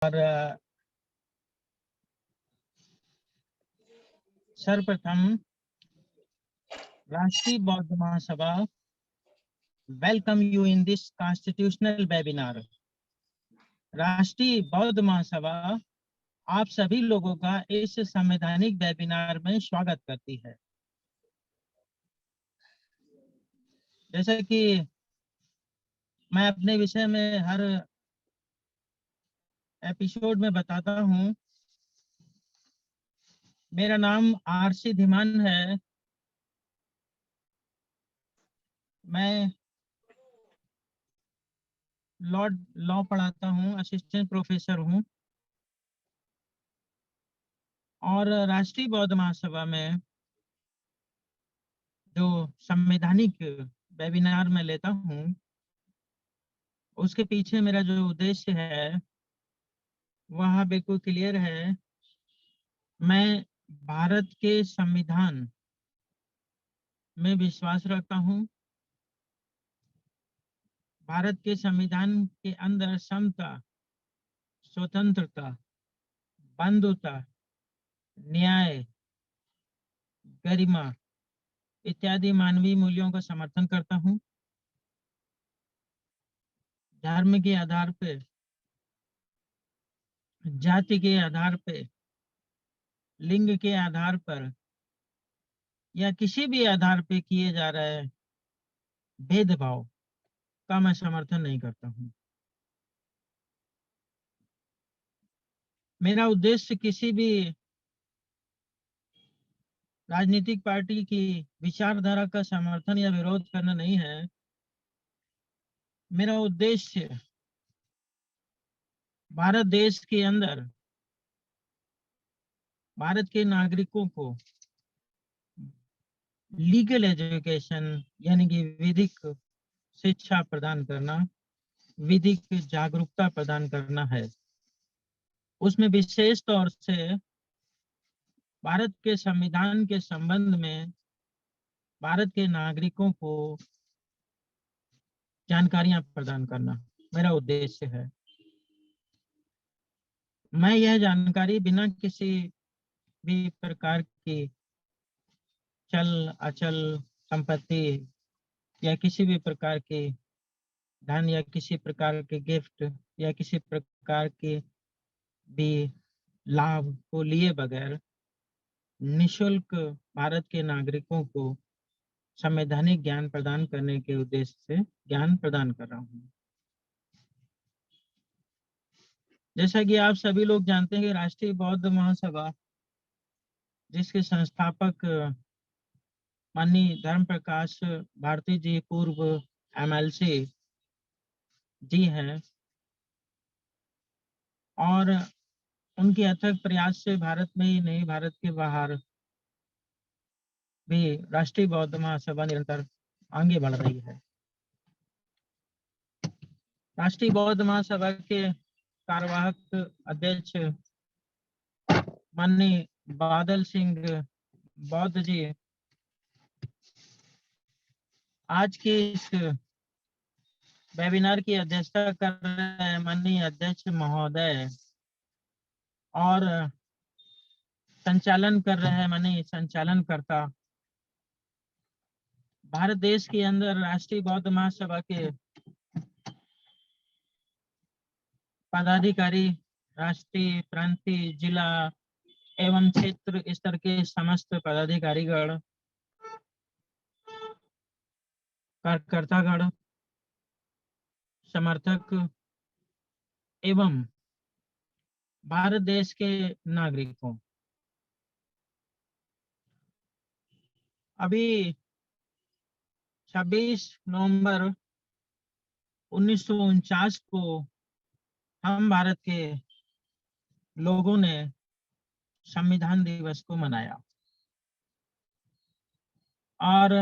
और सर्वप्रथम राष्ट्रीय बौद्ध महासभा welcome you in this constitutional webinar. राष्ट्रीय बौद्ध महासभा आप सभी लोगों का इस संवैधानिक वेबिनार में स्वागत करती है। जैसा कि मैं अपने विषय में हर एपिसोड में बताता हूं, मेरा नाम आरसी धीमान है। मैं लॉ पढ़ाता हूं, असिस्टेंट प्रोफेसर हूं और राष्ट्रीय बौद्ध महासभा में जो संवैधानिक वेबिनार में लेता हूं, उसके पीछे मेरा जो उद्देश्य है वह बिल्कुल क्लियर है। मैं भारत के संविधान में विश्वास रखता हूं। भारत के संविधान के अंदर समता, स्वतंत्रता, बंधुता, न्याय, गरिमा इत्यादि मानवीय मूल्यों का समर्थन करता हूं। धर्म के आधार पे, जाति के आधार पे, लिंग के आधार पर या किसी भी आधार पे किए जा रहे भेदभाव का मैं समर्थन नहीं करता हूं। मेरा उद्देश्य किसी भी राजनीतिक पार्टी की विचारधारा का समर्थन या विरोध करना नहीं है। मेरा उद्देश्य भारत देश के अंदर भारत के नागरिकों को लीगल एजुकेशन यानी कि विधिक शिक्षा प्रदान करना, विधिक जागरूकता प्रदान करना है। उसमें विशेष तौर से भारत के संविधान के संबंध में भारत के नागरिकों को जानकारियां प्रदान करना मेरा उद्देश्य है। मैं यह जानकारी बिना किसी भी प्रकार की चल अचल संपत्ति या किसी भी प्रकार के धन या किसी प्रकार के गिफ्ट या किसी प्रकार के भी लाभ को लिए बगैर निशुल्क भारत के नागरिकों को संवैधानिक ज्ञान प्रदान करने के उद्देश्य से ज्ञान प्रदान कर रहा हूँ। जैसा कि आप सभी लोग जानते हैं कि राष्ट्रीय बौद्ध महासभा, जिसके संस्थापक माननीय धर्म प्रकाश भारती जी, पूर्व एमएलसी जी हैं, और उनके अथक प्रयास से भारत में ही नहीं, भारत के बाहर भी राष्ट्रीय बौद्ध महासभा निरंतर आगे बढ़ रही है। राष्ट्रीय बौद्ध महासभा के कार्यवाहक अध्यक्ष माननीय बादल सिंह बौद्ध जी आज के इस वेबिनार की अध्यक्षता कर रहे हैं। माननीय अध्यक्ष महोदय और संचालन कर रहे हैं माननीय संचालनकर्ता। भारत देश के अंदर राष्ट्रीय बौद्ध महासभा के पदाधिकारी, राष्ट्रीय, प्रांतीय, जिला एवं क्षेत्र स्तर के समस्त पदाधिकारीगण, कार्यकर्तागण, समर्थक एवं भारत देश के नागरिकों, अभी 26 नवंबर 1949 को हम भारत के लोगों ने संविधान दिवस को मनाया और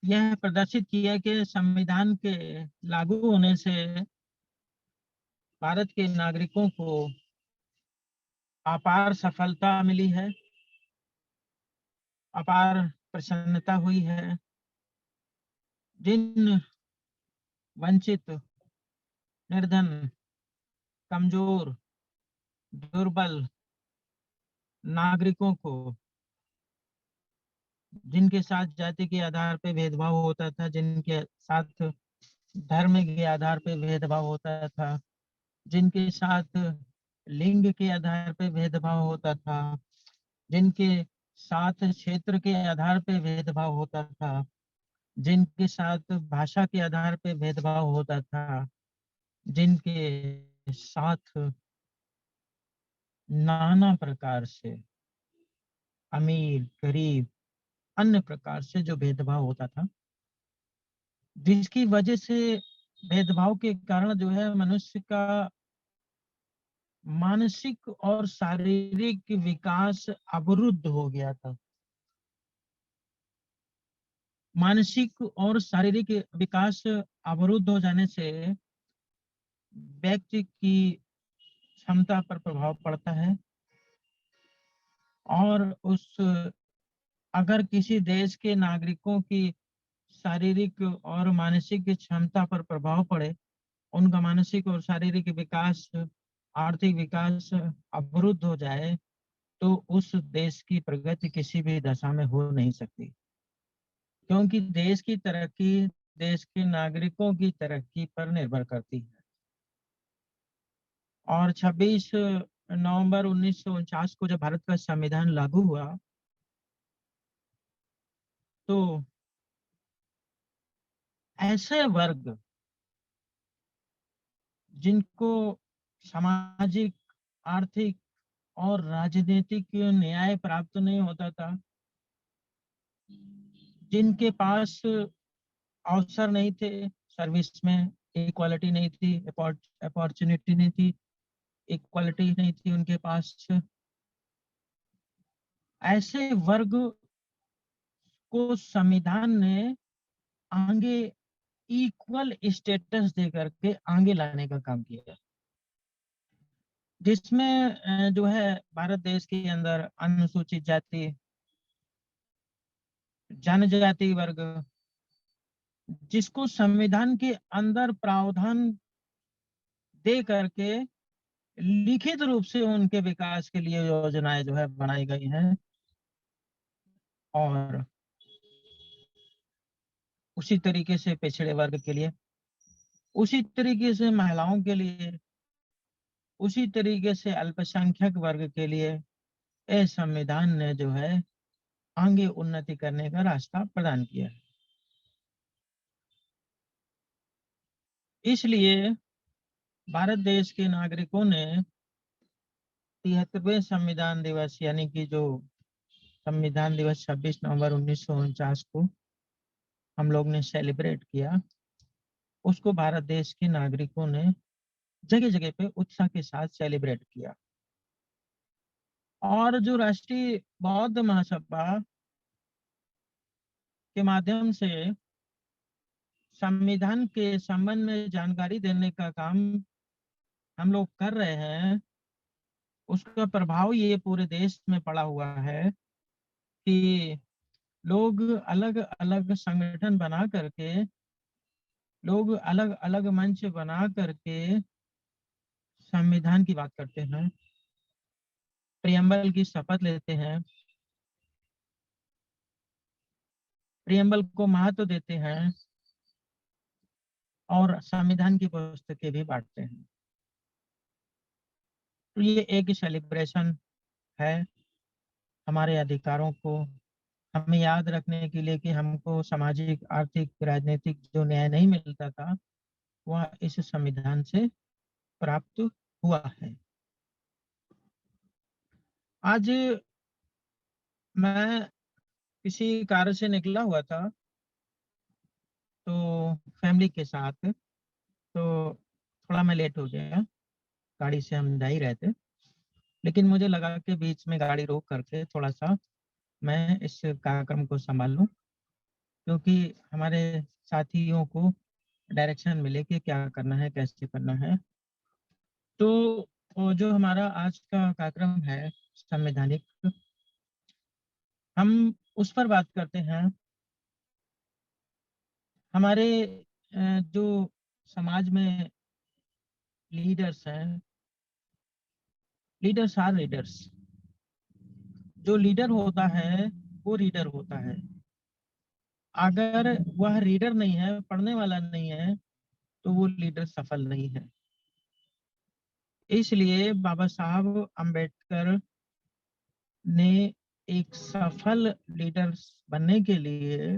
यह प्रदर्शित किया कि संविधान के लागू होने से भारत के नागरिकों को अपार सफलता मिली है, अपार प्रसन्नता हुई है। जिन वंचित, निर्धन, कमजोर, दुर्बल नागरिकों को, जिनके साथ जाति के आधार पे भेदभाव होता था, जिनके साथ धर्म के आधार पे भेदभाव होता था, जिनके साथ लिंग के आधार पे भेदभाव होता था, जिनके साथ क्षेत्र के आधार पे भेदभाव होता था, जिनके साथ भाषा के आधार पे भेदभाव होता था, जिनके साथ नाना प्रकार से अमीर, गरीब, अन्य प्रकार से जो भेदभाव होता था, जिसकी वजह से भेदभाव के कारण जो है मनुष्य का मानसिक और शारीरिक विकास अवरुद्ध हो गया था। मानसिक और शारीरिक विकास अवरुद्ध हो जाने से व्यक्ति की क्षमता पर प्रभाव पड़ता है, और उस अगर किसी देश के नागरिकों की शारीरिक और मानसिक क्षमता पर प्रभाव पड़े, उनका मानसिक और शारीरिक विकास, आर्थिक विकास अवरुद्ध हो जाए, तो उस देश की प्रगति किसी भी दशा में हो नहीं सकती, क्योंकि देश की तरक्की देश के नागरिकों की तरक्की पर निर्भर करती है। और 26 नवंबर 1949 को जब भारत का संविधान लागू हुआ, तो ऐसे वर्ग जिनको सामाजिक, आर्थिक और राजनीतिक न्याय प्राप्त नहीं होता था, जिनके पास अवसर नहीं थे, सर्विस में इक्वालिटी नहीं थी, अपॉर्चुनिटी नहीं थी, इक्वालिटी नहीं थी उनके पास, ऐसे वर्ग को संविधान ने आगे इक्वल स्टेटस दे करके आगे लाने का काम किया, जिसमें जो है भारत देश के अंदर अनुसूचित जाति, जनजाति वर्ग, जिसको संविधान के अंदर प्रावधान दे करके लिखित रूप से उनके विकास के लिए योजनाएं जो है बनाई गई हैं, और उसी तरीके से पिछड़े वर्ग के लिए, उसी तरीके से महिलाओं के लिए, उसी तरीके से अल्पसंख्यक वर्ग के लिए इस संविधान ने जो है आगे उन्नति करने का रास्ता प्रदान किया। इसलिए भारत देश के नागरिकों ने 73वें संविधान दिवस, यानी कि जो संविधान दिवस 26 नवंबर 1949 को हम लोग ने सेलिब्रेट किया, उसको भारत देश के नागरिकों ने जगह जगह पे उत्साह के साथ सेलिब्रेट किया। और जो राष्ट्रीय बौद्ध महासभा के माध्यम से संविधान के संबंध में जानकारी देने का काम हम लोग कर रहे हैं, उसका प्रभाव ये पूरे देश में पड़ा हुआ है कि लोग अलग अलग संगठन बना करके, लोग अलग अलग मंच बना करके संविधान की बात करते हैं, प्रियम्बल की शपथ लेते हैं, प्रियम्बल को महत्व देते हैं, और संविधान की पुस्तकें भी बांटते हैं। तो ये एक सेलिब्रेशन है हमारे अधिकारों को हमें याद रखने के लिए कि हमको सामाजिक, आर्थिक, राजनीतिक जो न्याय नहीं मिलता था, वह इस संविधान से प्राप्त हुआ है। आज मैं किसी कार्य से निकला हुआ था, तो फैमिली के साथ, तो थोड़ा मैं लेट हो गया, गाड़ी से हम जा ही रहे थे, लेकिन मुझे लगा कि बीच में गाड़ी रोक करके थोड़ा सा मैं इस कार्यक्रम को संभाल लूं, क्योंकि हमारे साथियों को डायरेक्शन मिले कि क्या करना है, कैसे करना है। तो जो हमारा आज का कार्यक्रम है संवैधानिक, हम उस पर बात करते हैं। हमारे जो समाज में लीडर्स हैं, लीडर्स आर रीडर्स। जो लीडर होता है वो रीडर होता है। अगर वह रीडर नहीं है, पढ़ने वाला नहीं है, तो वो लीडर सफल नहीं है। इसलिए बाबा साहब अम्बेडकर ने एक सफल लीडर बनने के लिए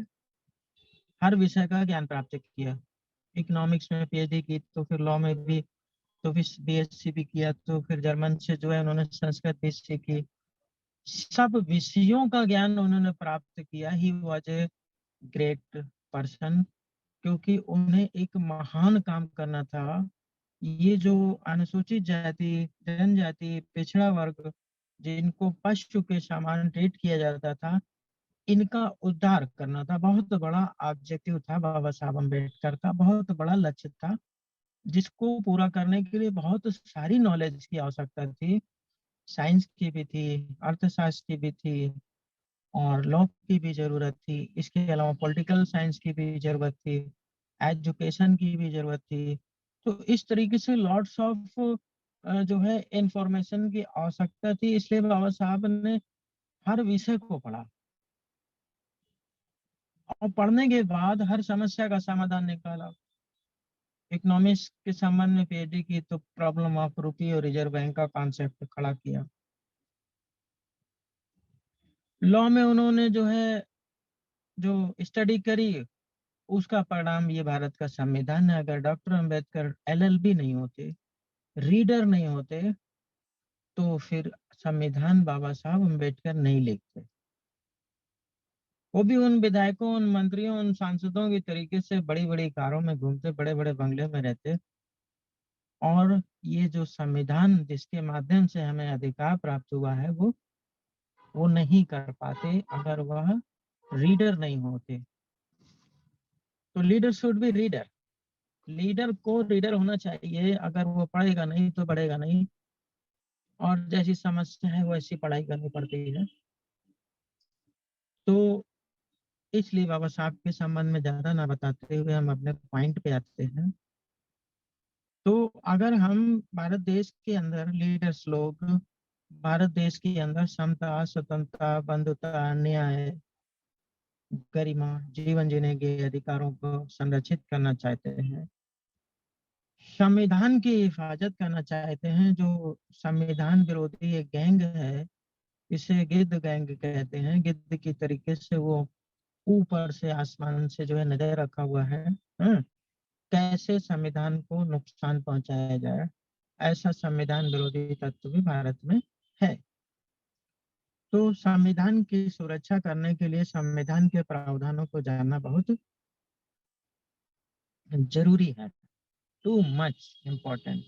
हर विषय का ज्ञान प्राप्त किया। इकोनॉमिक्स में पीएचडी की, तो फिर लॉ में भी, तो फिर बीएससी भी किया, तो फिर जर्मन से जो है उन्होंने संस्कृत भी सीखी। सब विषयों का ज्ञान उन्होंने प्राप्त किया। He was a great person, क्योंकि उन्हें एक महान काम करना था। ये जो अनुसूचित जाति, जनजाति, पिछड़ा वर्ग, जिनको पशु के समान ट्रीट किया जाता था, इनका उद्धार करना था। बहुत बड़ा ऑब्जेक्टिव था बाबा साहब अम्बेडकर का, बहुत बड़ा लक्ष्य था, जिसको पूरा करने के लिए बहुत सारी नॉलेज की आवश्यकता थी। साइंस की भी थी, अर्थशास्त्र की भी थी, और लॉ की भी जरूरत थी। इसके अलावा पॉलिटिकल साइंस की भी जरूरत थी, एजुकेशन की भी जरूरत थी। तो इस तरीके से लॉट्स ऑफ जो है इंफॉर्मेशन की आवश्यकता थी। इसलिए बाबा साहब ने हर विषय को पढ़ा, और पढ़ने के बाद हर समस्या का समाधान निकाला। इकोनॉमिक्स के संबंध में पीएचडी की, तो प्रॉब्लम ऑफ रुपी और रिजर्व बैंक का कॉन्सेप्ट खड़ा किया। लॉ में उन्होंने जो है जो स्टडी करी, उसका परिणाम ये भारत का संविधान है। अगर डॉक्टर अंबेडकर एलएलबी नहीं होते, रीडर नहीं होते, तो फिर संविधान बाबा साहब अंबेडकर नहीं लिखते। वो भी उन विधायकों, उन मंत्रियों, उन सांसदों के तरीके से बड़ी बड़ी कारों में घूमते, बड़े बड़े बंगले में रहते, और ये जो संविधान जिसके माध्यम से हमें अधिकार प्राप्त हुआ है, वो नहीं कर पाते अगर वह रीडर नहीं होते। तो leader should be reader. Leader को रीडर होना चाहिए। अगर वो पढ़ेगा नहीं तो बढ़ेगा नहीं, और जैसी समस्या है वैसी पढ़ाई करनी पड़ती है। तो इसलिए बाबा साहब के संबंध में ज्यादा ना बताते हुए हम अपने पॉइंट पे आते हैं। तो अगर हम भारत देश के अंदर लीडर्स लोग, भारत देश के अंदर समता, स्वतंत्रता, बंधुता, न्याय, गरिमा, जीवन जीने के अधिकारों को संरक्षित करना चाहते हैं, संविधान की हिफाजत करना चाहते हैं, जो संविधान विरोधी एक गैंग है, इसे गिद्ध गैंग कहते हैं, गिद्ध की तरीके से वो ऊपर से आसमान से जो है नजर रखा हुआ है, कैसे संविधान को नुकसान पहुंचाया जाए, ऐसा संविधान विरोधी तत्व भी भारत में है। तो संविधान की सुरक्षा करने के लिए संविधान के प्रावधानों को जानना बहुत जरूरी है, टू मच इम्पोर्टेंट।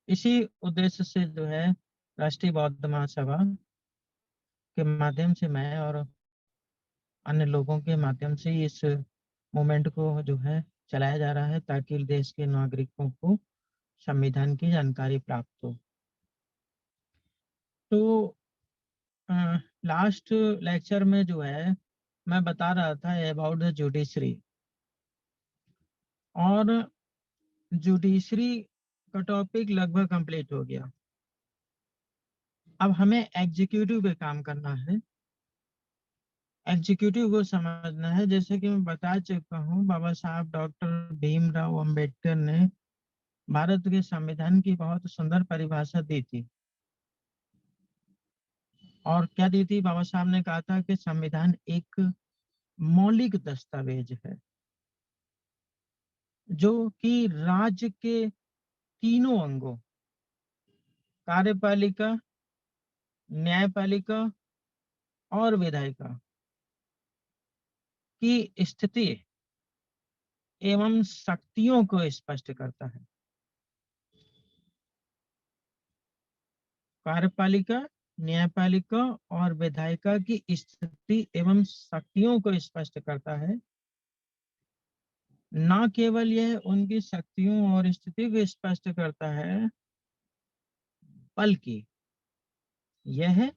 इसी उद्देश्य से जो है राष्ट्रीय बौद्ध महासभा के माध्यम से मैं और अन्य लोगों के माध्यम से इस मूवमेंट को जो है चलाया जा रहा है, ताकि देश के नागरिकों को संविधान की जानकारी प्राप्त हो। तो लास्ट लेक्चर में जो है मैं बता रहा था अबाउट द जुडिशरी, और जुडिशरी का टॉपिक लगभग कंप्लीट हो गया। अब हमें एग्जीक्यूटिव पे काम करना है, एग्जीक्यूटिव को समझना है। जैसे कि मैं बता चुका हूँ, बाबा साहब डॉक्टर भीमराव अंबेडकर ने भारत के संविधान की बहुत सुंदर परिभाषा दी थी। और क्या दी थी? बाबा साहब ने कहा था कि संविधान एक मौलिक दस्तावेज है, जो कि राज्य के तीनों अंगों, कार्यपालिका, न्यायपालिका और विधायिका की स्थिति एवं शक्तियों को स्पष्ट करता है। कार्यपालिका, न्यायपालिका और विधायिका की स्थिति एवं शक्तियों को स्पष्ट करता है। न केवल यह उनकी शक्तियों और स्थिति को स्पष्ट करता है, बल्कि यह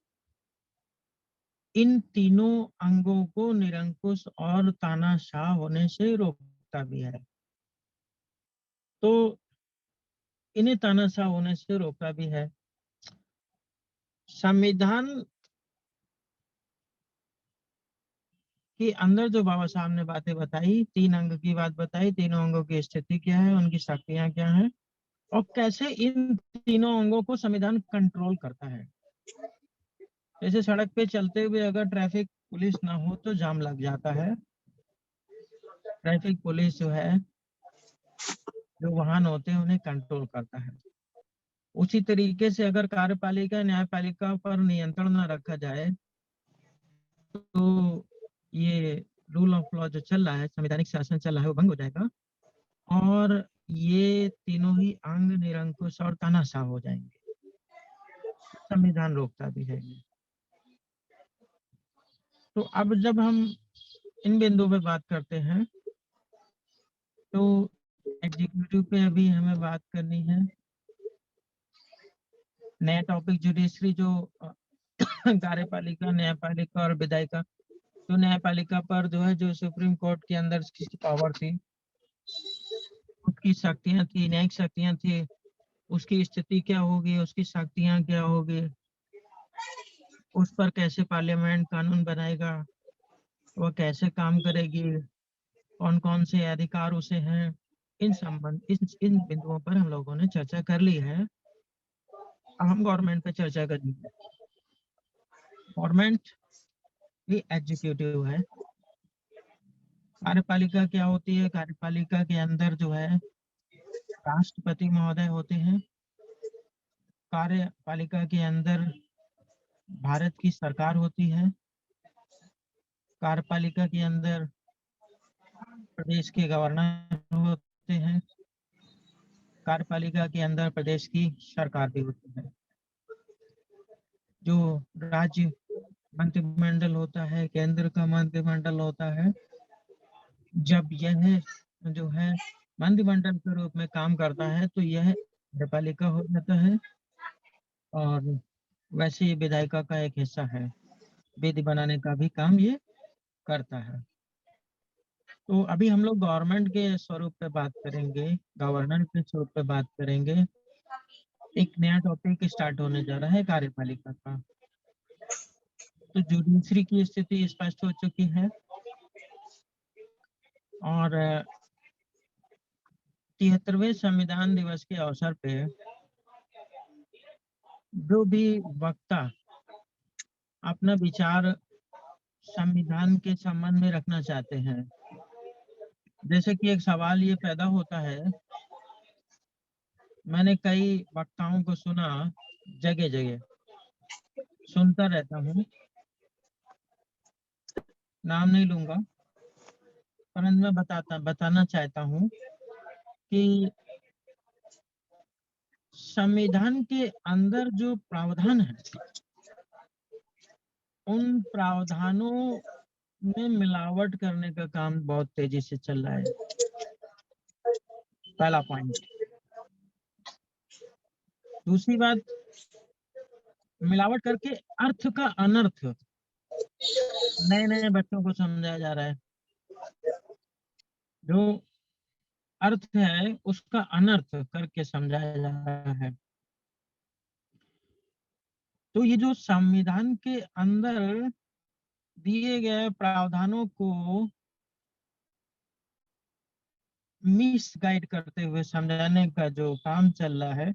इन तीनों अंगों को निरंकुश और तानाशाह होने से रोकता भी है। तो इन्हें तानाशाह होने से रोकता भी है। संविधान के अंदर जो बाबा साहब ने बातें बताई, 3 अंग की बात बताई, तीनों अंगों की स्थिति क्या है, उनकी शक्तियां क्या हैं और कैसे इन तीनों अंगों को संविधान कंट्रोल करता है। जैसे सड़क पे चलते हुए अगर ट्रैफिक पुलिस ना हो तो जाम लग जाता है। ट्रैफिक पुलिस जो है, जो वाहन होते हैं उन्हें कंट्रोल करता है। उसी तरीके से अगर कार्यपालिका न्यायपालिका पर नियंत्रण न रखा जाए तो ये रूल ऑफ लॉ जो चल रहा है, संवैधानिक शासन चल रहा है, वो भंग हो जाएगा और ये तीनों ही अंग निरंकुश और तानाशाह हो जाएंगे। संविधान रोकता भी है ये। तो अब जब हम इन बिंदुओं पे बात करते हैं तो एग्जीक्यूटिव पे अभी हमें बात करनी है। नया टॉपिक जुडिशरी जो कार्यपालिका, न्यायपालिका और विधायिका। तो न्यायपालिका पर जो है, जो सुप्रीम कोर्ट के अंदर जिसकी पावर थी, उसकी शक्तियां थी, न्यायिक शक्तियां थी, उसकी स्थिति क्या होगी, उसकी शक्तियां क्या होगी, उस पर कैसे पार्लियामेंट कानून बनाएगा, वह कैसे काम करेगी, कौन कौन से अधिकार उसे हैं, इन बिंदुओं पर हम लोगों ने चर्चा कर ली है। अब हम गवर्नमेंट पे चर्चा करेंगे। गवर्नमेंट भी एग्जीक्यूटिव है। कार्यपालिका क्या होती है? कार्यपालिका के अंदर जो है राष्ट्रपति महोदय होते हैं। कार्यपालिका के अंदर भारत की सरकार होती है। कार्यपालिका के अंदर प्रदेश के गवर्नर होते हैं। कार्यपालिका के अंदर प्रदेश की सरकार भी होती है। जो राज्य मंत्रिमंडल होता है, केंद्र का मंत्रिमंडल होता है, जब यह जो है मंत्रिमंडल के रूप में काम करता है तो यह कार्यपालिका हो जाता है और वैसे ही विधायिका का एक हिस्सा है। विधि बनाने का भी काम ये करता है। तो अभी हम लोग गवर्नमेंट के स्वरूप पे बात करेंगे, गवर्नर के स्वरूप पे बात करेंगे। एक नया टॉपिक स्टार्ट होने जा रहा है कार्यपालिका का। तो जुडिशरी की स्थिति स्पष्ट हो चुकी है और 73वें संविधान दिवस के अवसर पे जो भी वक्ता अपना विचार संविधान के संबंध में रखना चाहते हैं, जैसे कि एक सवाल ये पैदा होता है, मैंने कई वक्ताओं को सुना, जगह जगह सुनता रहता हूँ, नाम नहीं लूंगा, परंतु मैं बताना चाहता हूँ कि संविधान के अंदर जो प्रावधान है, उन प्रावधानों में मिलावट करने का काम बहुत तेजी से चल रहा है। पहला पॉइंट। दूसरी बात, मिलावट करके अर्थ का अनर्थ नए नए बच्चों को समझाया जा रहा है। जो अर्थ है उसका अनर्थ करके समझाया जा रहा है। तो ये जो संविधान के अंदर दिए गए प्रावधानों को मिस गाइड करते हुए समझाने का जो काम चल रहा है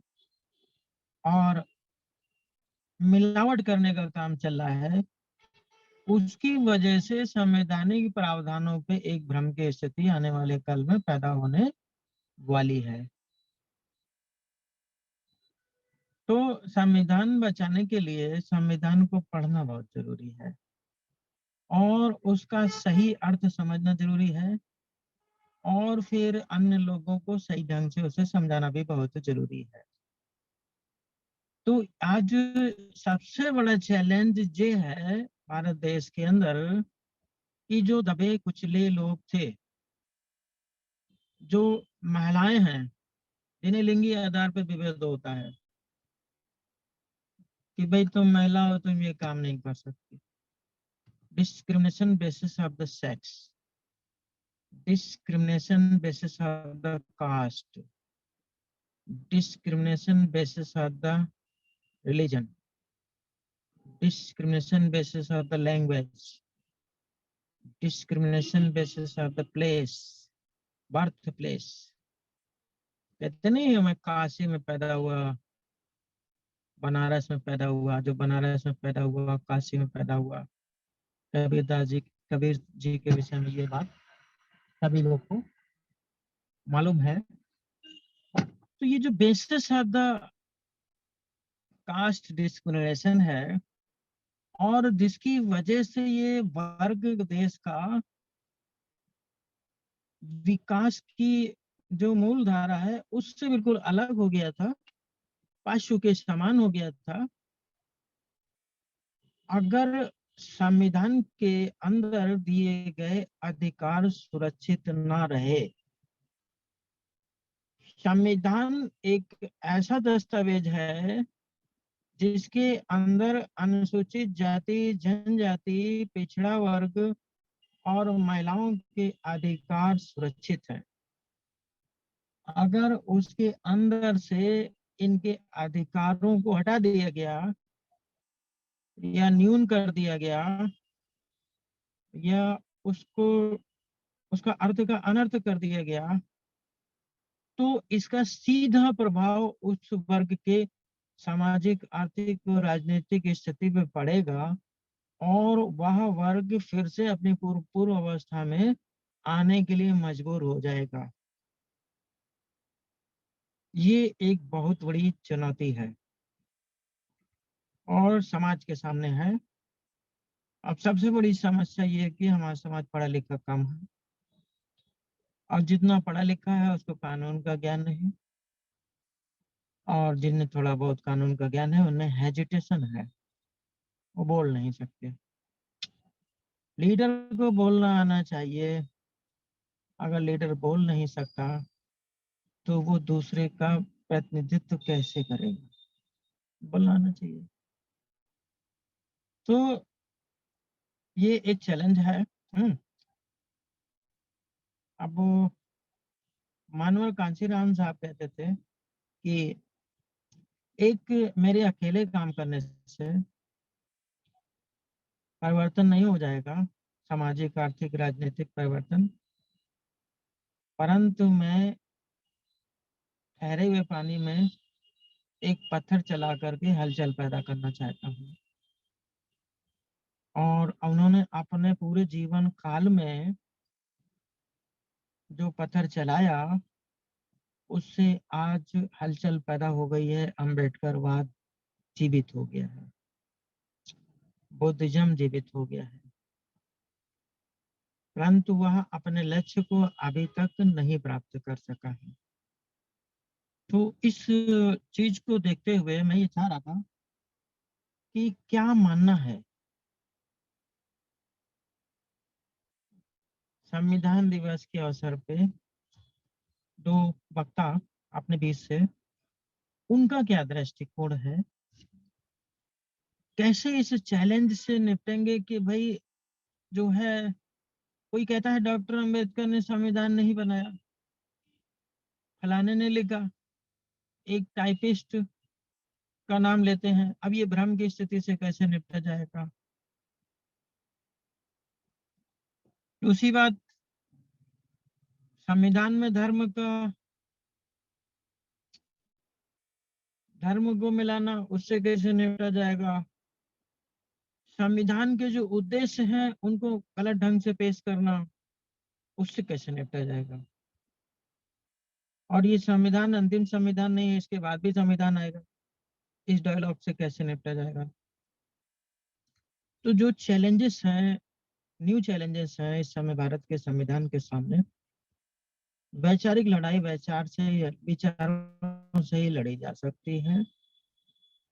और मिलावट करने का काम चल रहा है, उसकी वजह से संवैधानिक प्रावधानों पे एक भ्रम की स्थिति आने वाले कल में पैदा होने वाली है। तो संविधान बचाने के लिए संविधान को पढ़ना बहुत जरूरी है और उसका सही अर्थ समझना जरूरी है और फिर अन्य लोगों को सही ढंग से उसे समझाना भी बहुत जरूरी है। तो आज सबसे बड़ा चैलेंज ये है भारत देश के अंदर कि जो दबे कुचले लोग थे, जो महिलाएं हैं, जिन्हें लिंगी आधार पर विभेद होता है कि भाई तुम महिला हो, तुम ये काम नहीं कर सकती, discrimination basis of the sex, discrimination basis of the caste, discrimination basis of the religion, discrimination basis of the language, discrimination basis of the place, birthplace. कहते नहीं मैं काशी में पैदा हुआ, बनारस में पैदा हुआ, जो बनारस में पैदा हुआ काशी में पैदा हुआ। कबीर जी के विषय में ये बात सभी लोग को मालूम है। तो ये जो basis of the caste discrimination है और जिसकी वजह से ये वर्ग देश का विकास की जो मूल धारा है उससे बिल्कुल अलग हो गया था, पशु के समान हो गया था। अगर संविधान के अंदर दिए गए अधिकार सुरक्षित ना रहे। संविधान एक ऐसा दस्तावेज है जिसके अंदर अनुसूचित जाति, जनजाति, पिछड़ा वर्ग और महिलाओं के अधिकार सुरक्षित है। अगर उसके अंदर से इनके अधिकारों को हटा दिया गया या न्यून कर दिया गया या उसको उसका अर्थ का अनर्थ कर दिया गया, तो इसका सीधा प्रभाव उस वर्ग के सामाजिक, आर्थिक और राजनीतिक स्थिति पे पड़ेगा और वह वर्ग फिर से अपनी पूर्व अवस्था में आने के लिए मजबूर हो जाएगा। ये एक बहुत बड़ी चुनौती है और समाज के सामने है। अब सबसे बड़ी समस्या ये है कि हमारा समाज पढ़ा लिखा कम है और जितना पढ़ा लिखा है उसको कानून का ज्ञान नहीं, और जिन्हें थोड़ा बहुत कानून का ज्ञान है उन्हें हेजिटेशन है, वो बोल नहीं सकते। लीडर को बोलना आना चाहिए। अगर लीडर बोल नहीं सकता तो वो दूसरे का प्रतिनिधित्व कैसे करेगा? बोलना आना चाहिए। तो ये एक चैलेंज है। अब मानवर कांशीराम साहब कहते थे कि एक मेरे अकेले काम करने से परिवर्तन नहीं हो जाएगा, सामाजिक, आर्थिक, राजनीतिक परिवर्तन, परंतु मैं ठहरे हुए पानी में एक पत्थर चला करके हलचल पैदा करना चाहता हूँ। और उन्होंने अपने पूरे जीवन काल में जो पत्थर चलाया उससे आज हलचल पैदा हो गई है, अम्बेडकरवाद जीवित हो गया है, बुद्धिज्म जीवित हो गया है, परंतु वह अपने लक्ष्य को अभी तक नहीं प्राप्त कर सका है। तो इस चीज को देखते हुए मैं ये चाह रहा था कि क्या मानना है। संविधान दिवस के अवसर पे दो वक्ता अपने बीच से, उनका क्या दृष्टिकोण है, कैसे इस चैलेंज से निपटेंगे कि भाई जो है, कोई कहता है डॉक्टर अंबेडकर ने संविधान नहीं बनाया, फलाने ने लिखा, एक टाइपिस्ट का नाम लेते हैं। अब ये भ्रम की स्थिति से कैसे निपटा जाएगा? दूसरी बात, संविधान में धर्म को मिलाना, उससे कैसे निपटा जाएगा? संविधान के जो उद्देश्य हैं उनको गलत ढंग से पेश करना, उससे कैसे निपटा जाएगा? और ये संविधान अंतिम संविधान नहीं है, इसके बाद भी संविधान आएगा, इस डायलॉग से कैसे निपटा जाएगा? तो जो चैलेंजेस हैं, न्यू चैलेंजेस हैं इस समय भारत के संविधान के सामने, वैचारिक लड़ाई विचारों से ही लड़ी जा सकती है।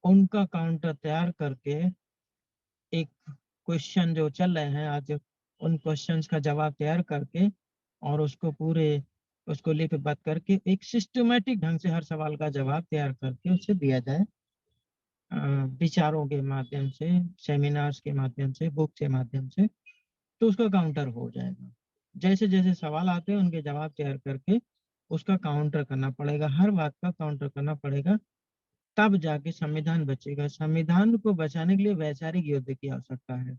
उनका काउंटर तैयार करके एक क्वेश्चन जो चल रहे हैं आज, उन क्वेश्चंस का जवाब तैयार करके और उसको लिपिबद्ध करके एक सिस्टमैटिक ढंग से हर सवाल का जवाब तैयार करके उसे दिया जाए, विचारों के माध्यम से, सेमिनार्स के माध्यम से, बुक के माध्यम से, तो उसका काउंटर हो जाएगा। जैसे जैसे सवाल आते हैं उनके जवाब तैयार करके उसका काउंटर करना पड़ेगा, हर बात का काउंटर करना पड़ेगा। तब जाके संविधान बचेगा। संविधान को बचाने के लिए वैचारिक युद्ध की आवश्यकता है।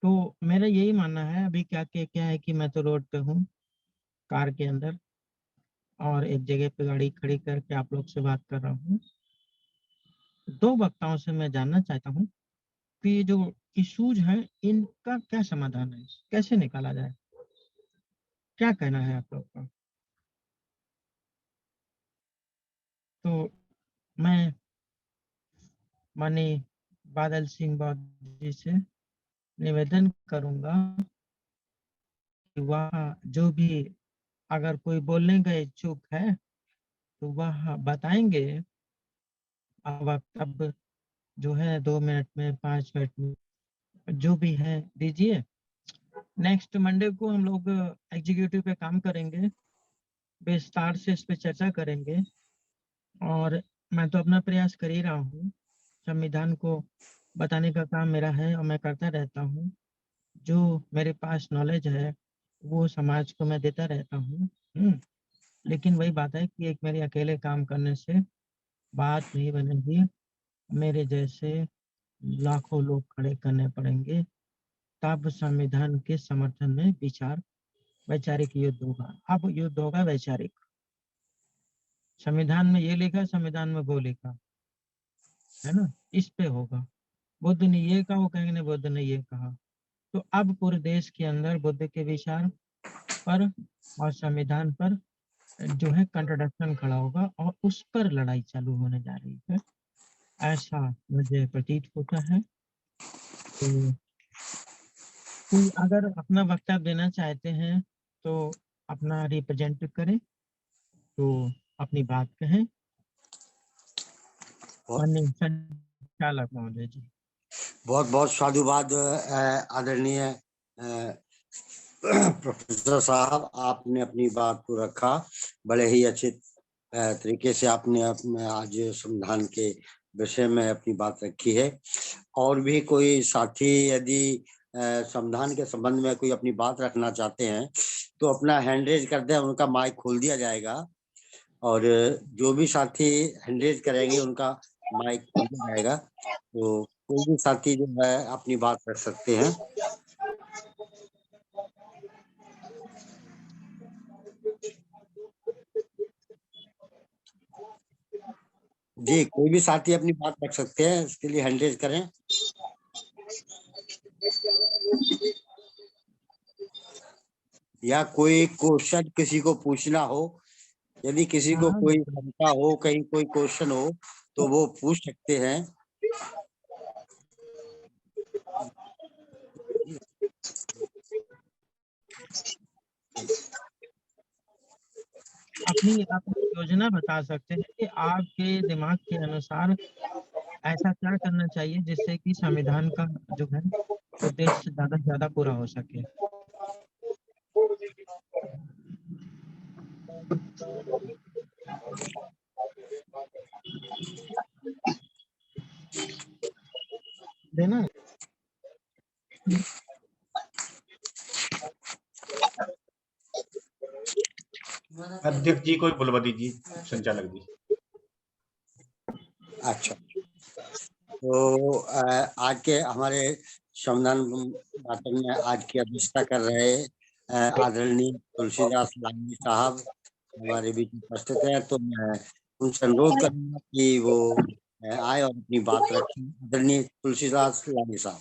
तो मेरा यही मानना है। अभी क्या है कि मैं तो रोड पे हूँ, कार के अंदर, और एक जगह पे गाड़ी खड़ी करके आप लोग से बात कर रहा हूँ। दो वक्ताओं से मैं जानना चाहता हूँ कि ये जो इश्यूज हैं, इनका क्या समाधान है, कैसे निकाला जाए, क्या कहना है आप लोग का? तो मैं माननीय बादल सिंह बौद्ध जी से निवेदन करूंगा कि वह जो भी, अगर कोई बोलने का इच्छुक है तो वह बताएंगे। अब तब जो है 2 मिनट में, 5 मिनट में, जो भी है दीजिए। नेक्स्ट मंडे को हम लोग एग्जीक्यूटिव पे काम करेंगे, विस्तार से इस पे चर्चा करेंगे। और मैं तो अपना प्रयास कर ही रहा हूँ, संविधान को बताने का काम मेरा है और मैं करता रहता हूँ। जो मेरे पास नॉलेज है वो समाज को मैं देता रहता हूँ। लेकिन वही बात है कि एक मेरे अकेले काम करने से बात नहीं बनेगी। मेरे जैसे लाखों लोग खड़े करने पड़ेंगे, तब संविधान के समर्थन में वैचारिक युद्ध होगा। अब युद्ध होगा वैचारिक। संविधान में ये लिखा, संविधान में वो लिखा है ना, इस पे होगा। बुद्ध ने ये कहा, वो कहेंगे नहीं बुद्ध ने ये कहा। तो अब पूरे देश के अंदर बुद्ध के विचार पर और संविधान पर जो है कंट्रोडक्शन खड़ा होगा और उस पर लड़ाई चालू होने जा रही है, ऐसा मुझे प्रतीत होता है। तो कोई अगर अपना वक्तव्य देना चाहते हैं तो अपना रिप्रेजेंट करें, तो अपनी बात कहें। माननीय संचालक महोदय जी। बहुत बहुत साधुवाद आदरणीय प्रोफेसर साहब, आपने अपनी बात को रखा बड़े ही अच्छे तरीके से। आपने आज संविधान के विषय में अपनी बात रखी है। और भी कोई साथी यदि संविधान के संबंध में कोई अपनी बात रखना चाहते हैं तो अपना हैंड रेज कर दें, उनका माइक खोल दिया जाएगा। और जो भी साथी हैंड रेज करेंगे उनका माइक खोल दिया जाएगा। तो कोई भी साथी जो है अपनी बात रख सकते हैं। जी, कोई भी साथी अपनी बात रख सकते हैं, इसके लिए हैंड रेज करें। या कोई क्वेश्चन किसी को पूछना हो, यदि किसी को कोई शंका हो, कहीं कोई क्वेश्चन हो तो वो पूछ सकते हैं। अपनी योजना बता सकते हैं कि आपके दिमाग के अनुसार ऐसा क्या करना चाहिए जिससे कि संविधान का जो है उद्देश्य ज्यादा से ज्यादा पूरा हो सके। देना। अध्यक्ष जी को बुलवा दीजिए, संचालक जी। अच्छा, तो आज के हमारे संविधान भाषण में आज की अध्यक्षता कर रहे आदरणीय तुलसीदास लाहिड़ी साहब हमारे बीच उपस्थित है। तो मैं उनसे अनुरोध करूंगा कि वो आए और अपनी बात रखें। आदरणीय तुलसीदास लाहिड़ी साहब।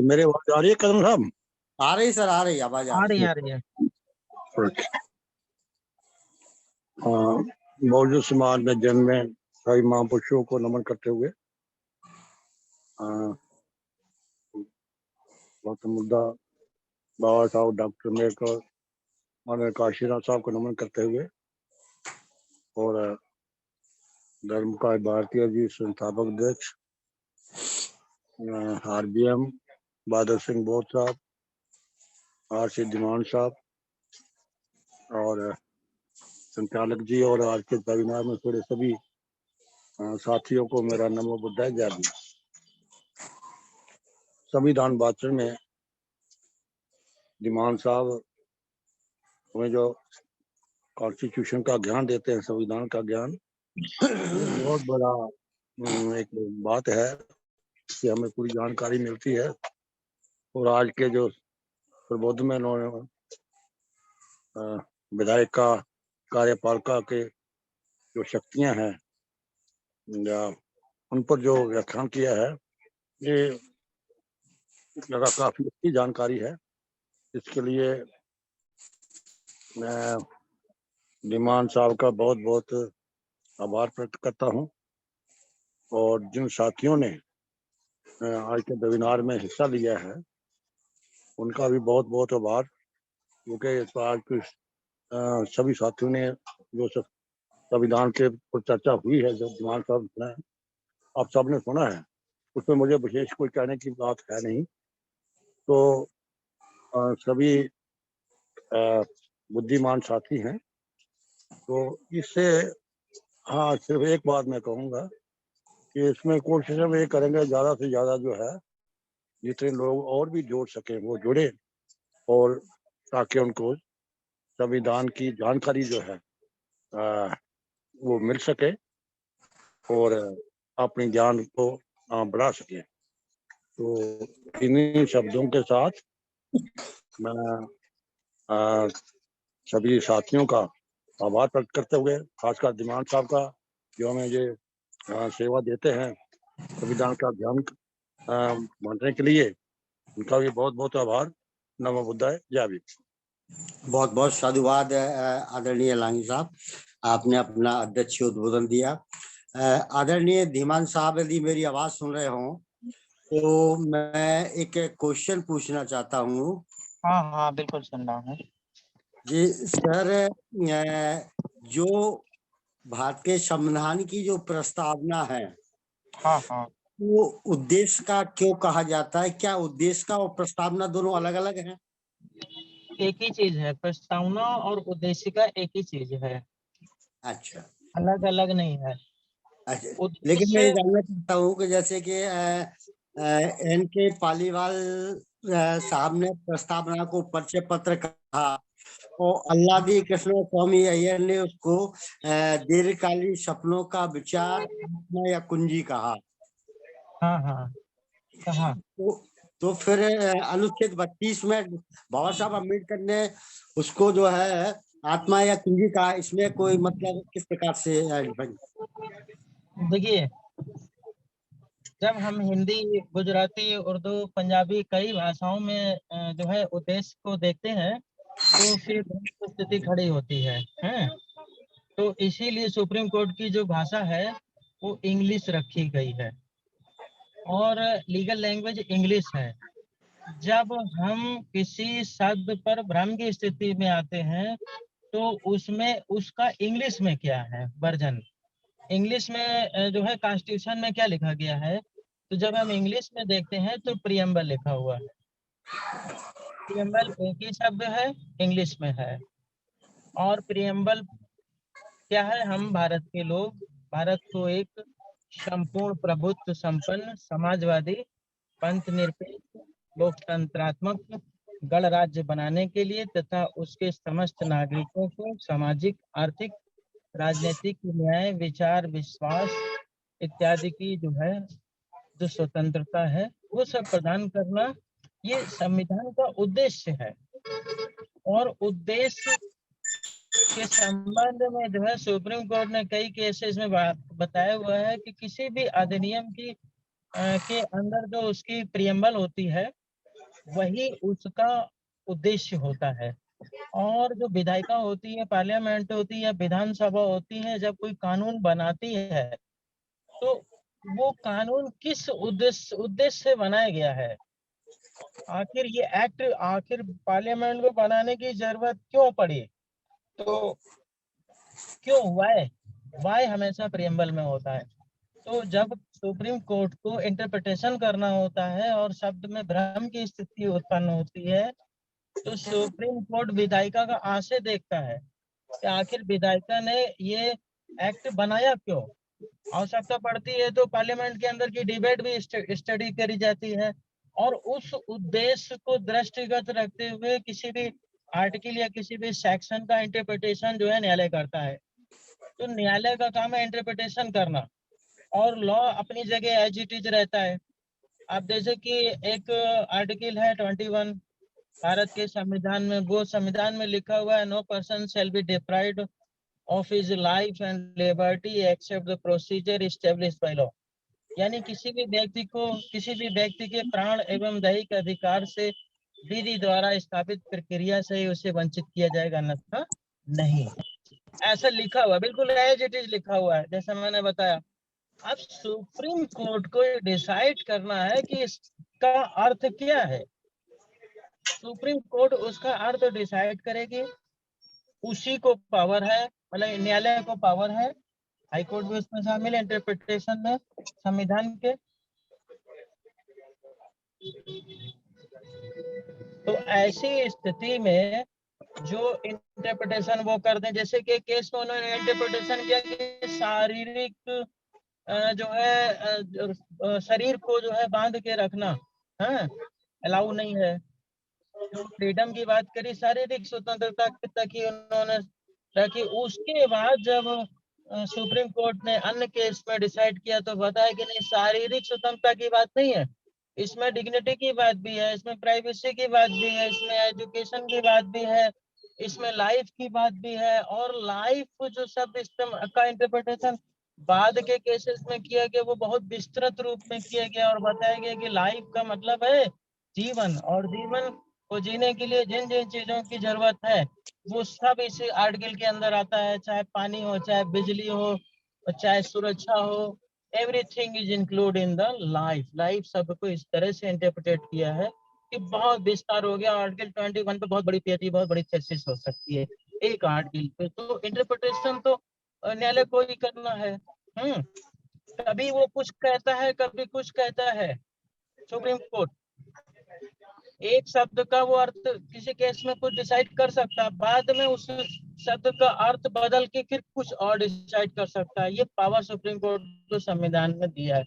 मेरे आवाज आ रही है कदम साहब? आ रही सर, आ रही आवाज आ रही है। मौजूद समाज में जन्मे सभी महापुरुषों को नमन करते हुए गौतम बुद्धा, बाबा साहब, डॉक्टर अम्बेडकर, माननीय काशीनाथ साहब को नमन करते हुए और धर्म का भारतीय जी संस्थापक अध्यक्ष RBM बादल सिंह बौद्ध साहब, RC धीमान साहब और संचालक जी और आज के वेबिनार में थोड़े सभी साथियों को मेरा नमो बुद्धाय जय भीम। संविधान भाषण में धीमान साहब हमें जो कॉन्स्टिट्यूशन का ज्ञान देते हैं, संविधान का ज्ञान। ये बहुत बड़ा एक बात है कि हमें पूरी जानकारी मिलती है। और आज के जो प्रबोध में विधायक का कार्यपालिका के जो शक्तियां हैं या उन पर जो व्याख्यान किया है, ये लगा काफी अच्छी जानकारी है। इसके लिए मैं धीमान साहब का बहुत बहुत आभार व्यक्त करता हूँ। और जिन साथियों ने आज के वेबिनार में हिस्सा लिया है, उनका भी बहुत बहुत आभार, क्योंकि आज के सभी साथियों ने जो संविधान के ऊपर चर्चा हुई है, जो धीमान साहब ने आप सबने सुना है, उसमें मुझे विशेष कोई कहने की बात है नहीं। तो सभी बुद्धिमान साथी हैं। तो इससे हाँ, सिर्फ एक बात मैं कहूँगा कि इसमें कोशिश हम ये करेंगे ज़्यादा से ज़्यादा जो है जितने लोग और भी जोड़ सकें वो जुड़े, और ताकि उनको संविधान की जानकारी जो है वो मिल सके और अपने ज्ञान को बढ़ा सके। तो इन्हीं शब्दों के साथ मैं सभी साथियों का आभार प्रकट करते हुए, खासकर धीमान साहब का जो हमें ये सेवा देते हैं संविधान का ध्यान बांटने के लिए, उनका भी बहुत बहुत आभार। नमो बुद्धाय, जय भीम। बहुत बहुत साधुवाद आदरणीय लांगी साहब, आपने अपना अध्यक्ष उद्बोधन दिया। आदरणीय धीमान साहब, यदि मेरी आवाज सुन रहे हो तो मैं एक क्वेश्चन पूछना चाहता हूँ। हाँ हाँ बिल्कुल सुन रहा हूँ जी सर, जो भारतीय संविधान की जो प्रस्तावना है, हाँ हाँ वो उद्देश्य का क्यों कहा जाता है? क्या उद्देश्य का और प्रस्तावना दोनों अलग अलग हैं? एक ही चीज है, प्रस्तावना और उद्देशिका एक ही चीज है, अच्छा अलग अलग नहीं है। अच्छा, लेकिन मैं ये उद्देश्य जानना चाहता हूँ कि जैसे कि N.K. पालीवाल साहब ने प्रस्तावना को परिचय पत्र कहा और अल्लादी कृष्ण स्वामी अय्यर ने उसको दीर्घकालीन सपनों का विचार या कुंजी कहा। हाँ हाँ कहा। तो फिर अनुच्छेद 32 में बाबा साहब अम्बेडकर ने उसको जो है आत्मा या कुंजी कहा। इसमें कोई मतलब किस प्रकार से देखिए, जब हम हिंदी, गुजराती, उर्दू, पंजाबी कई भाषाओं में जो है उद्देश्य को देखते हैं तो फिर बहुत स्थिति खड़ी होती है, हैं? तो इसीलिए सुप्रीम कोर्ट की जो भाषा है वो इंग्लिश रखी गई है और लीगल लैंग्वेज इंग्लिश है। जब हम किसी शब्द पर भ्रम की स्थिति में आते हैं तो उसमें उसका इंग्लिश में क्या है वर्जन, इंग्लिश में जो है कॉन्स्टिट्यूशन में क्या लिखा गया है, तो जब हम इंग्लिश में देखते हैं तो प्रियम्बल लिखा हुआ है। प्रियम्बल एक ही शब्द है, इंग्लिश में है। और प्रियम्बल क्या है? हम भारत के लोग भारत को एक संपूर्ण प्रभुत्व संपन्न समाजवादी पंथ निरपेक्ष लोकतंत्रात्मक गणराज्य बनाने के लिए तथा उसके समस्त नागरिकों को सामाजिक, आर्थिक, राजनीतिक, न्याय, विचार, विश्वास इत्यादि की जो है जो स्वतंत्रता है वो सब प्रदान करना, ये संविधान का उद्देश्य है। और उद्देश्य के संबंध में जो है सुप्रीम कोर्ट ने कई केसेस में बताया हुआ है कि किसी भी अधिनियम की के अंदर जो उसकी प्रियम्बल होती है वही उसका उद्देश्य होता है। और जो विधायिका होती है, पार्लियामेंट होती है या विधानसभा होती है, जब कोई कानून बनाती है तो वो कानून किस उद्देश्य से बनाया गया है, आखिर ये एक्ट आखिर पार्लियामेंट को बनाने की जरूरत क्यों पड़ी, तो क्यों, वाई हमेशा प्रियम्बल में होता है। तो जब सुप्रीम कोर्ट को इंटरप्रिटेशन करना होता है और शब्द में भ्रम की स्थिति उत्पन्न होती है तो सुप्रीम कोर्ट विधायिका का आशय देखता है कि आखिर विधायिका ने ये एक्ट बनाया क्यों। आवश्यकता पड़ती है तो पार्लियामेंट के अंदर की डिबेट भी स्टडी करी जाती है और उस उद्देश्य को दृष्टिगत रखते हुए किसी भी आर्टिकल या किसी भी सेक्शन का इंटरप्रिटेशन जो है न्यायालय करता है। तो न्यायालय का काम है इंटरप्रिटेशन करना, और लॉ अपनी जगह एज इट इज रहता है। अब जैसे कि एक आर्टिकल है 21 भारत के संविधान में, वो संविधान में लिखा हुआ है, no person shall be deprived of his life and liberty except the procedure established by law. यानी किसी भी व्यक्ति के प्राण एवं दैहिक अधिकार से विधि द्वारा स्थापित प्रक्रिया से उसे वंचित किया जाएगा, अन्यथा नहीं। ऐसा लिखा हुआ, बिल्कुल एज इट इज लिखा हुआ है, जैसा मैंने बताया। अब सुप्रीम कोर्ट को डिसाइड करना है कि इसका अर्थ क्या है। सुप्रीम कोर्ट उसका अर्थ डिसाइड करेगी, उसी को पावर है, मतलब न्यायालय को पावर है, हाई कोर्ट भी उसमें शामिल है इंटरप्रिटेशन में संविधान के। तो ऐसी स्थिति में जो इंटरप्रिटेशन वो कर दें, जैसे कि केस में उन्होंने इंटरप्रिटेशन किया कि शारीरिक जो है शरीर को जो है बांध के रखना अलाउ नहीं है। जो फ्रीडम की बात करी, शारीरिक स्वतंत्रता तक ही उन्होंने रखी। उसके बाद जब सुप्रीम कोर्ट ने अन्य केस में डिसाइड किया तो बताया कि नहीं, शारीरिक स्वतंत्रता की बात नहीं है, इसमें डिग्निटी की बात भी है, इसमें प्राइवेसी की बात भी है, इसमें एजुकेशन की बात भी है, इसमें लाइफ की बात भी है। और लाइफ जो शब्द इस्तेम का इंटरप्रिटेशन बाद के केसेस में किया गया, वो बहुत विस्तृत रूप में किया गया और बताया गया कि लाइफ का मतलब है जीवन, और जीवन को जीने के लिए जिन जिन चीजों की जरूरत है वो सब इस आर्टिकल के अंदर आता है, चाहे पानी हो, चाहे बिजली हो, चाहे सुरक्षा हो, everything is include in the life. Life शब्द को इस तरह से इंटरप्रेट किया है कि बहुत विस्तार हो गया। आर्टिकल 21 पे बहुत बड़ी पीएचडी, बहुत बड़ी थीसिस हो सकती है एक आर्टिकल पे। तो इंटरप्रिटेशन तो न्यायालय को ही करना है। कभी वो कुछ कहता है, कभी कुछ कहता है सुप्रीम कोर्ट। एक शब्द का वो अर्थ किसी केस में कुछ डिसाइड कर सकता है, बाद में उस शब्द का अर्थ बदल के फिर कुछ और डिसाइड कर सकता है। ये पावर सुप्रीम कोर्ट को संविधान में दिया है।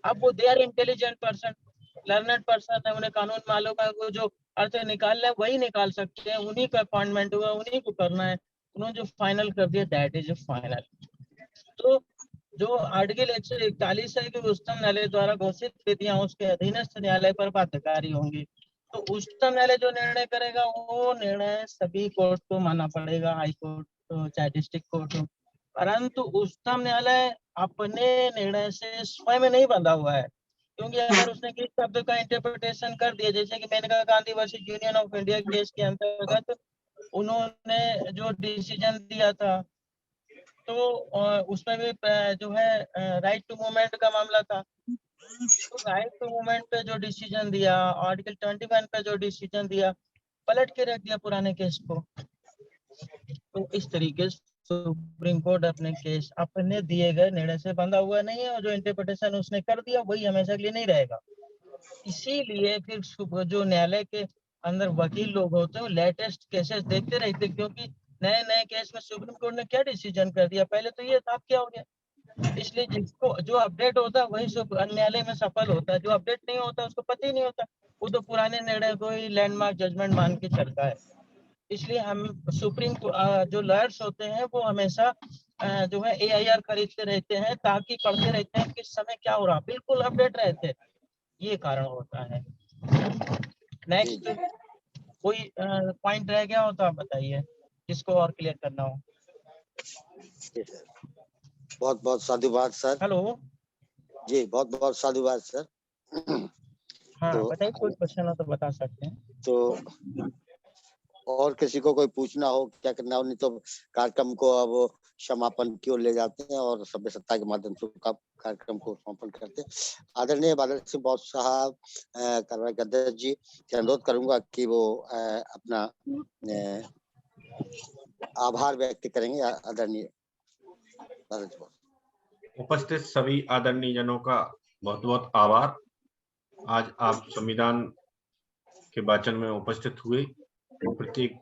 अब वो they are intelligent person, learned person है, उन्हें कानून मालूम है, वो जो अर्थ निकालना है वही निकाल सकते हैं, उन्हीं का अपॉइंटमेंट हुआ, उन्हीं को करना है, उन्होंने जो फाइनल कर दिया दैट इज फाइनल। तो जो आर्टिकल 141 है कि उच्चतम न्यायालय द्वारा घोषित विधियां उसके अधीनस्थ न्यायालय पर बाध्यकारी होंगी। तो उच्चतम न्यायालय जो निर्णय करेगा वो निर्णय सभी कोर्ट को मानना पड़ेगा, हाई कोर्ट हो चाहे डिस्ट्रिक्ट कोर्ट हो। परंतु उच्चतम न्यायालय अपने निर्णय से स्वयं नहीं बंधा हुआ है, क्योंकि अगर उसने किस शब्द का इंटरप्रिटेशन कर दिया, जैसे कि Maneka Gandhi versus Union of India case के अंतर्गत उन्होंने जो डिसीजन दिया था, तो उसमें भी जो है राइट टू मूवमेंट का मामला था। तो राइट टू मूवमेंट पे जो डिसीजन दिया, आर्टिकल 21 पे जो डिसीजन दिया, पलट के रख दिया पुराने केस को। तो इस तरीके से सुप्रीम कोर्ट अपने केस अपने दिए गए निर्णय से बंधा हुआ नहीं है, और जो इंटरप्रिटेशन उसने कर दिया वही हमेशा के लिए नहीं रहेगा। इसीलिए फिर जो न्यायालय के अंदर वकील लोग होते हैं लेटेस्ट केसेस देखते रहते, क्योंकि नए नए केस में सुप्रीम कोर्ट ने क्या डिसीजन कर दिया, पहले तो ये था क्या हो गया। इसलिए जिसको जो अपडेट होता है वही न्यायालय में सफल होता है, जो अपडेट नहीं होता उसको पता ही नहीं होता, वो तो पुराने निर्णय को ही लैंडमार्क जजमेंट मान के चलता है। इसलिए हम सुप्रीम जो लॉयर्स होते हैं वो हमेशा जो है AIR खरीदते रहते हैं, ताकि पढ़ते रहते हैं किस समय क्या हो रहा, बिल्कुल अपडेट रहते हैं, ये कारण होता है। नेक्स्ट कोई पॉइंट रह गया हो तो आप बताइए, जिसको और क्लियर करना हो। बहुत बहुत साधुवाद सर। हेलो, जी बहुत बहुत साधुवाद सर। हाँ तो बताइए, कोई क्वेश्चन हो तो बता सकते हैं। तो और किसी को कोई पूछना हो क्या करना हो, नहीं तो कार्यक्रम को अब समापन की ओर ले जाते हैं और सभ्य सत्ता के माध्यम से कार्यक्रम को समापन करते हैं। आदरणीय बादल सिंह बहुत साहब, कार्यवाही अध्यक्ष जी से अनुरोध करूंगा कि वो अपना आभार व्यक्त करेंगे। आदरणीय बादल जी। उपस्थित सभी आदरणीय जनों का बहुत बहुत आभार। आज आप संविधान के वाचन में उपस्थित हुए। प्रत्येक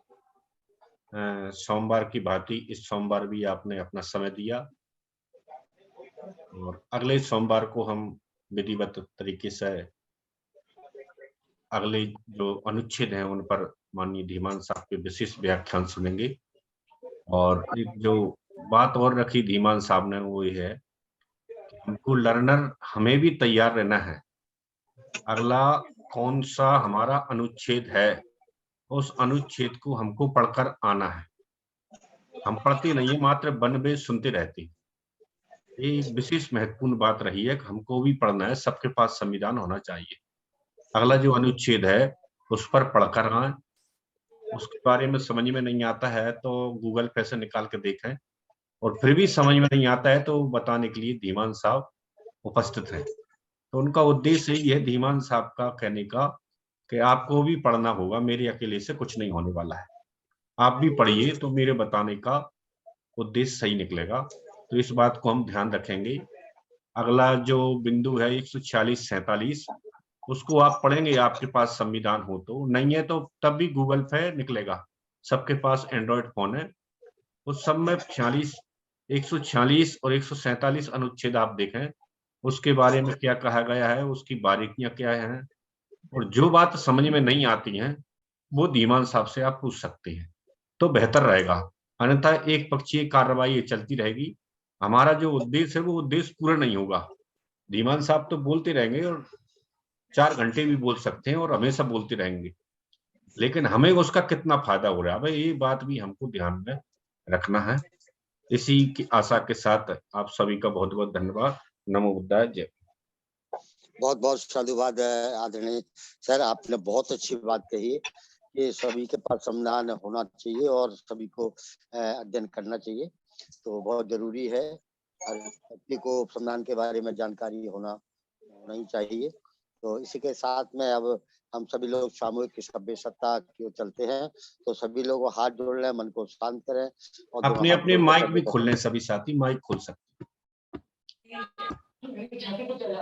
सोमवार की भांति इस सोमवार भी आपने अपना समय दिया, और अगले सोमवार को हम विधिवत तरीके से अगले जो अनुच्छेद हैं उन पर माननीय धीमान साहब के विशेष व्याख्यान सुनेंगे। और एक जो बात और रखी धीमान साहब ने वो ये है कि हमको लर्नर हमें भी तैयार रहना है। अगला कौन सा हमारा अनुच्छेद है, उस अनुच्छेद को हमको पढ़कर आना है। हम पढ़ते नहीं है, मात्र बन बे सुनते रहते हैं। ये एक विशेष महत्वपूर्ण बात रही है कि हमको भी पढ़ना है, सबके पास संविधान होना चाहिए। अगला जो अनुच्छेद है उस पर पढ़कर आए, उसके बारे में समझ में नहीं आता है तो गूगल पे से निकाल के देखें, और फिर भी समझ में नहीं आता है तो बताने के लिए धीमान साहब उपस्थित हैं। तो उनका उद्देश्य ये है धीमान साहब का कहने का कि आपको भी पढ़ना होगा, मेरे अकेले से कुछ नहीं होने वाला है, आप भी पढ़िए तो मेरे बताने का उद्देश्य सही निकलेगा। तो इस बात को हम ध्यान रखेंगे। अगला जो बिंदु है 146-47, उसको आप पढ़ेंगे, आपके पास संविधान हो तो, नहीं है तो तब भी गूगल पे निकलेगा, सबके पास एंड्रॉइड फोन है। उस सब में 146 और 147 अनुच्छेद आप देखें, उसके बारे में क्या कहा गया है, उसकी बारीकियां क्या हैं, और जो बात समझ में नहीं आती हैं वो धीमान साहब से आप पूछ सकते हैं तो बेहतर रहेगा। अन्यथा एक पक्षीय कार्रवाई ये चलती रहेगी, हमारा जो उद्देश्य है वो उद्देश्य पूरा नहीं होगा। धीमान साहब तो बोलते रहेंगे और 4 घंटे भी बोल सकते हैं और हमेशा बोलते रहेंगे, लेकिन हमें उसका कितना फायदा हो रहा है भाई, ये बात भी हमको ध्यान में रखना है। इसी की आशा के साथ आप सभी का बहुत बहुत धन्यवाद। नमो बुद्धाय। जय। बहुत बहुत साधुवाद आदरणीय सर, आपने बहुत अच्छी बात कही कि सभी के पास संविधान होना चाहिए और सभी को अध्ययन करना चाहिए, तो बहुत जरूरी है। हर व्यक्ति को संविधान के बारे में जानकारी होना ही चाहिए। तो इसी के साथ में अब हम सभी लोग सामूहिक सभ्य सत्ता की ओर चलते हैं, तो सभी लोग हाथ जोड़ लें, मन को शांत करें और अपने अपने माइक भी खोल लें, सभी साथी माइक खोल सकते हैं।